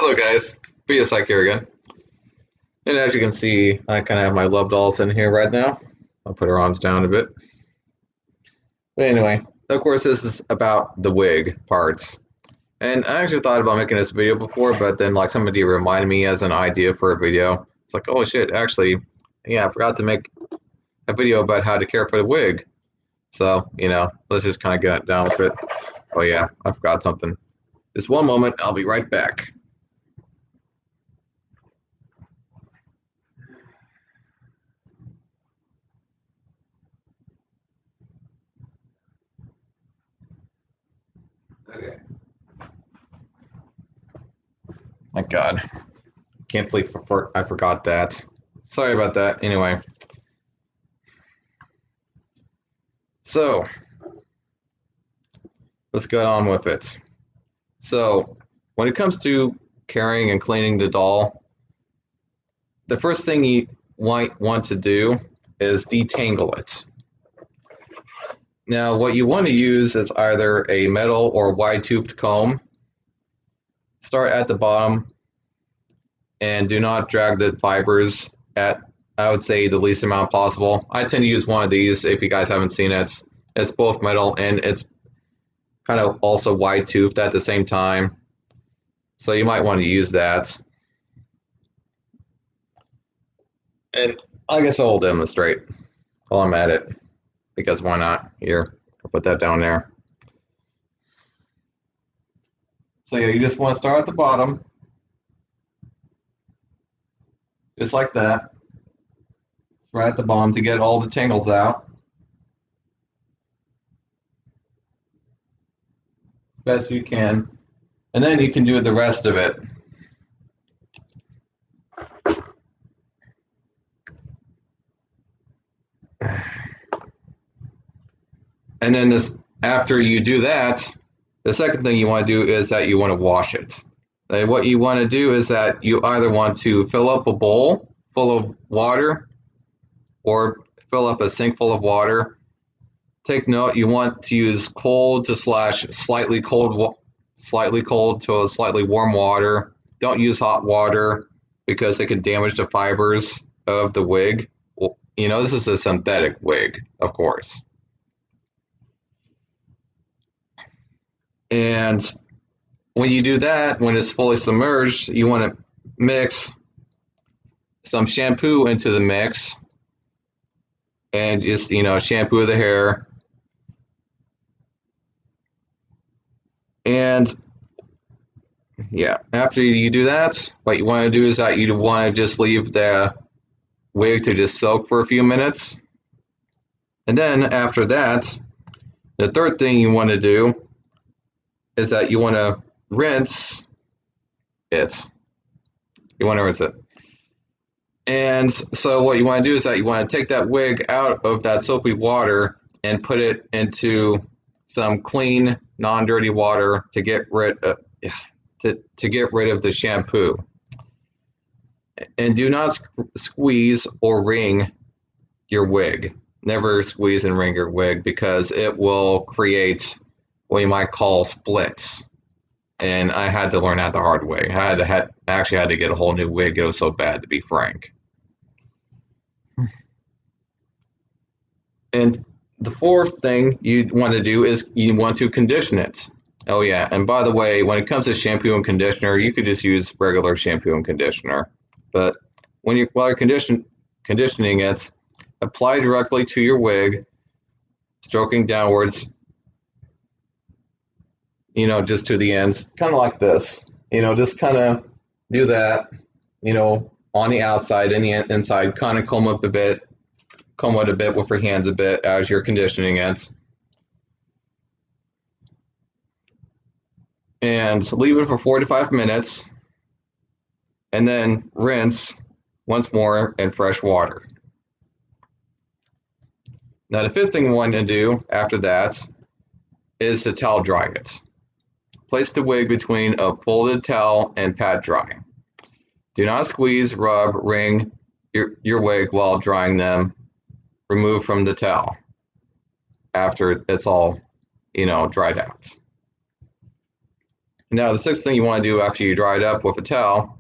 Hello guys, Psych here again. And as you can see, I kind of have my love dolls in here right now. I'll put her arms down a bit. But anyway, of course this is about the wig parts. And I actually thought about making this video before, but then like somebody reminded me as an idea for a video. It's like, oh shit, actually, yeah, I forgot to make a video about how to care for the wig. So, let's just kind of get down with it. Oh yeah, I forgot something. Just one moment, I'll be right back. Okay. My God. Can't believe I forgot that. Sorry about that. Anyway. So, let's get on with it. So, when it comes to carrying and cleaning the doll, the first thing you might want to do is detangle it. Now, what you want to use is either a metal or wide-toothed comb. Start at the bottom and do not drag the fibers at, I would say, the least amount possible. I tend to use one of these if you guys haven't seen it. It's both metal and it's kind of also wide-toothed at the same time. So you might want to use that. And I guess I'll demonstrate while I'm at it, because why not? Here, I'll put that down there. So yeah, you just want to start at the bottom, just like that, right at the bottom to get all the tangles out. Best you can. And then you can do the rest of it. And then after you do that, the second thing you want to do is that you want to wash it. And what you want to do is that you either want to fill up a bowl full of water or fill up a sink full of water. Take note, you want to use cold to slightly cold to slightly warm water. Don't use hot water because it can damage the fibers of the wig. Well, this is a synthetic wig, of course. And when you do that, when it's fully submerged, you want to mix some shampoo into the mix and just, shampoo the hair. And yeah, after you do that, what you want to do is that you want to just leave the wig to just soak for a few minutes. And then after that, the third thing you want to do is that you want to rinse it. You want to rinse it. And so what you want to do is that you want to take that wig out of that soapy water and put it into some clean, non-dirty water to get rid of the shampoo. And do not squeeze or wring your wig. Never squeeze and wring your wig because it will create what you might call splits. And I had to learn that the hard way. I actually had to get a whole new wig. It was so bad, to be frank. And the fourth thing you want to do is you want to condition it. Oh yeah, and by the way, when it comes to shampoo and conditioner, you could just use regular shampoo and conditioner. But while you're conditioning it, apply directly to your wig, stroking downwards, just to the ends, kind of like this. Just kind of do that, on the outside and the inside, kind of comb it a bit with your hands a bit as you're conditioning it. And leave it for 4 to 5 minutes, and then rinse once more in fresh water. Now, the fifth thing we want to do after that is to towel dry it. Place the wig between a folded towel and pat dry. Do not squeeze, rub, wring your wig while drying them. Remove from the towel after it's all, dried out. Now, the sixth thing you want to do after you dry it up with a towel,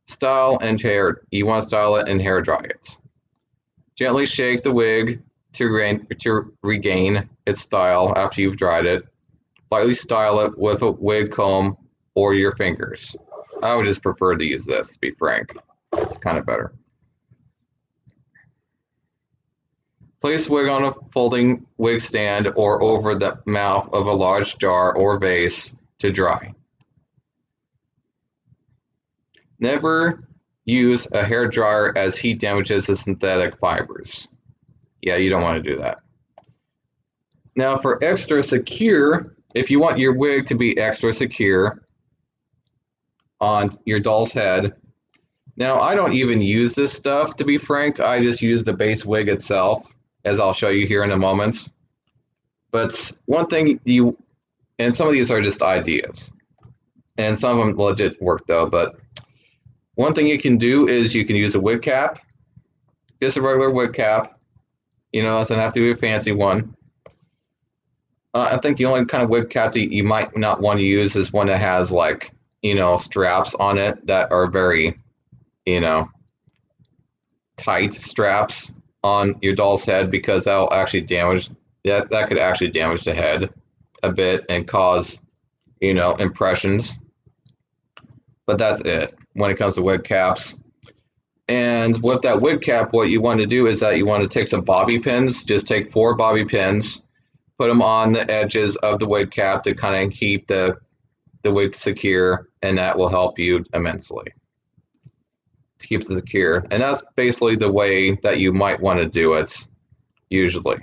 style and hair. You want to style it and hair dry it. Gently shake the wig to regain its style after you've dried it. Lightly style it with a wig comb or your fingers. I would just prefer to use this, to be frank. It's kind of better. Place wig on a folding wig stand or over the mouth of a large jar or vase to dry. Never use a hair dryer as heat damages the synthetic fibers. Yeah, you don't want to do that. Now for extra secure, if you want your wig to be extra secure on your doll's head, now I don't even use this stuff, to be frank. I just use the base wig itself, as I'll show you here in a moment. But one thing and some of these are just ideas, and some of them legit work though, but one thing you can do is you can use a wig cap, just a regular wig cap. It doesn't have to be a fancy one. I think the only kind of wig cap that you might not want to use is one that has straps on it that are very, tight straps on your doll's head, because that'll actually damage that could actually damage the head a bit and cause, impressions. But that's it when it comes to wig caps. And with that wig cap, what you want to do is that you want to take some bobby pins. Just take 4 bobby pins, put them on the edges of the wig cap to kind of keep the wig secure, and that will help you immensely to keep it secure. And that's basically the way that you might want to do it usually.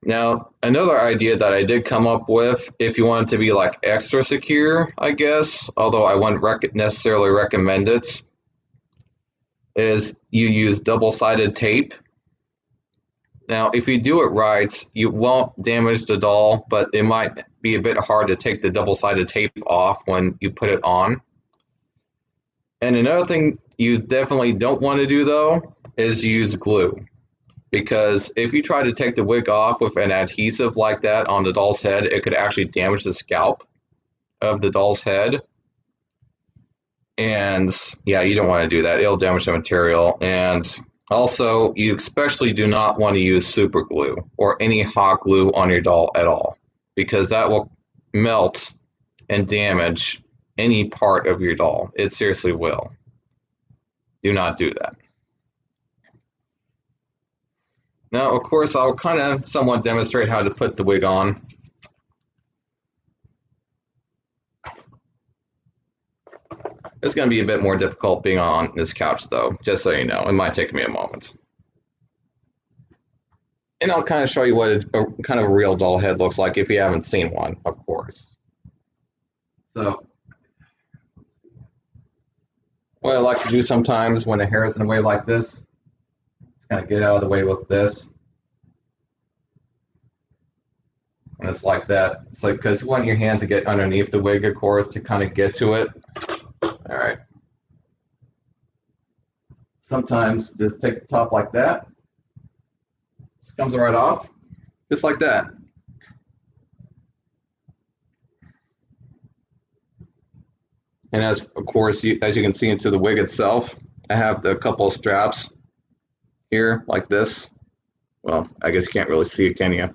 Now, another idea that I did come up with, if you want it to be like extra secure, I guess, although I wouldn't necessarily recommend it, is you use double-sided tape. Now, if you do it right, you won't damage the doll, but it might be a bit hard to take the double-sided tape off when you put it on. And another thing you definitely don't want to do, though, is use glue. Because if you try to take the wig off with an adhesive like that on the doll's head, it could actually damage the scalp of the doll's head. And yeah, you don't want to do that. It'll damage the material. And also, you especially do not want to use super glue or any hot glue on your doll at all, because that will melt and damage any part of your doll. It seriously will. Do not do that. Now, of course, I'll kind of somewhat demonstrate how to put the wig on. It's going to be a bit more difficult being on this couch, though, just so you know. It might take me a moment. And I'll kind of show you what a kind of a real doll head looks like if you haven't seen one, of course. So, what I like to do sometimes when the hair is in a way like this, kind of get out of the way with this. And it's like that. It's like, because you want your hand to get underneath the wig, of course, to kind of get to it. All right. Sometimes just take the top like that. This comes right off, just like that. And as of course, as you can see into the wig itself, I have the couple of straps here like this. Well, I guess you can't really see it, can you?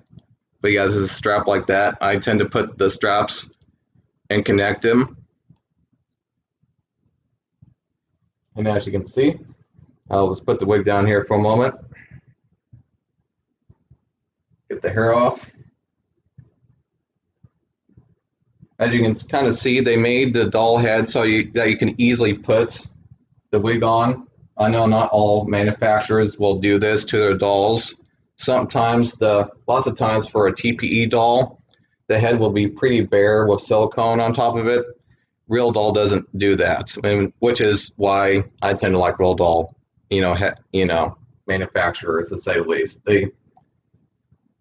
But yeah, this is a strap like that. I tend to put the straps and connect them. And as you can see, I'll just put the wig down here for a moment. Get the hair off. As you can kind of see, they made the doll head so that you can easily put the wig on. I know not all manufacturers will do this to their dolls. Sometimes, lots of times for a TPE doll, the head will be pretty bare with silicone on top of it. Real doll doesn't do that, which is why I tend to like real doll, manufacturers, to say the least. They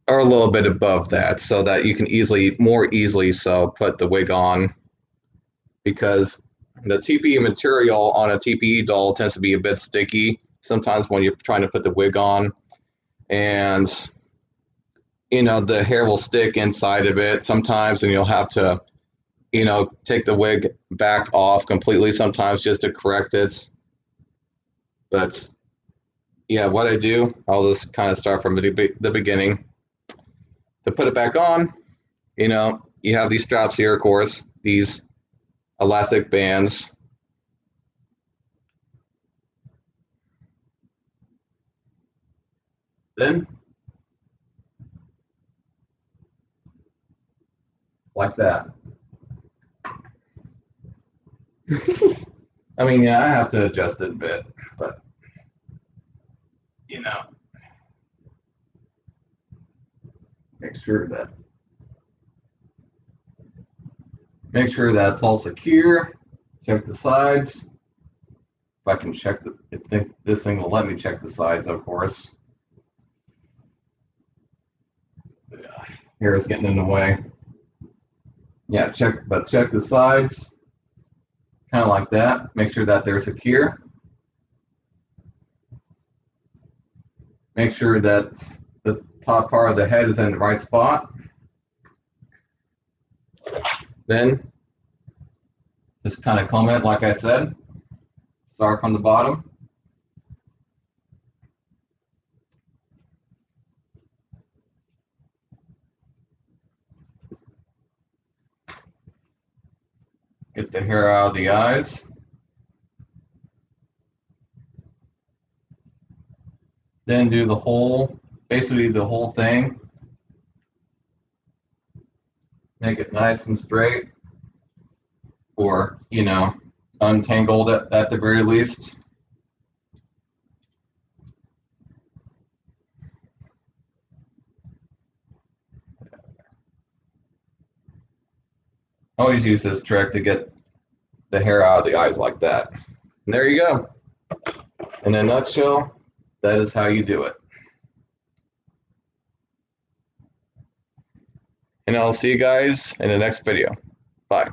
are a little bit above that, so that you can more easily so put the wig on, because the TPE material on a TPE doll tends to be a bit sticky sometimes when you're trying to put the wig on, and the hair will stick inside of it sometimes, and you'll have to take the wig back off completely sometimes just to correct it. But yeah, what I do, I'll just kind of start from the beginning. To put it back on, you have these straps here, of course, these elastic bands. Then, like that. I mean, yeah, I have to adjust it a bit, but make sure that it's all secure. Check the sides. If I can check if this thing will let me check the sides, of course. Here it's getting in the way. Yeah, check the sides, kind of like that. Make sure that they're secure. Make sure that the top part of the head is in the right spot. Then just kind of comb it, like I said. Start from the bottom. Get the hair out of the eyes. Then do basically the whole thing. Make it nice and straight, or untangled at the very least. Always use this trick to get the hair out of the eyes like that. And there you go. In a nutshell, that is how you do it. And I'll see you guys in the next video. Bye.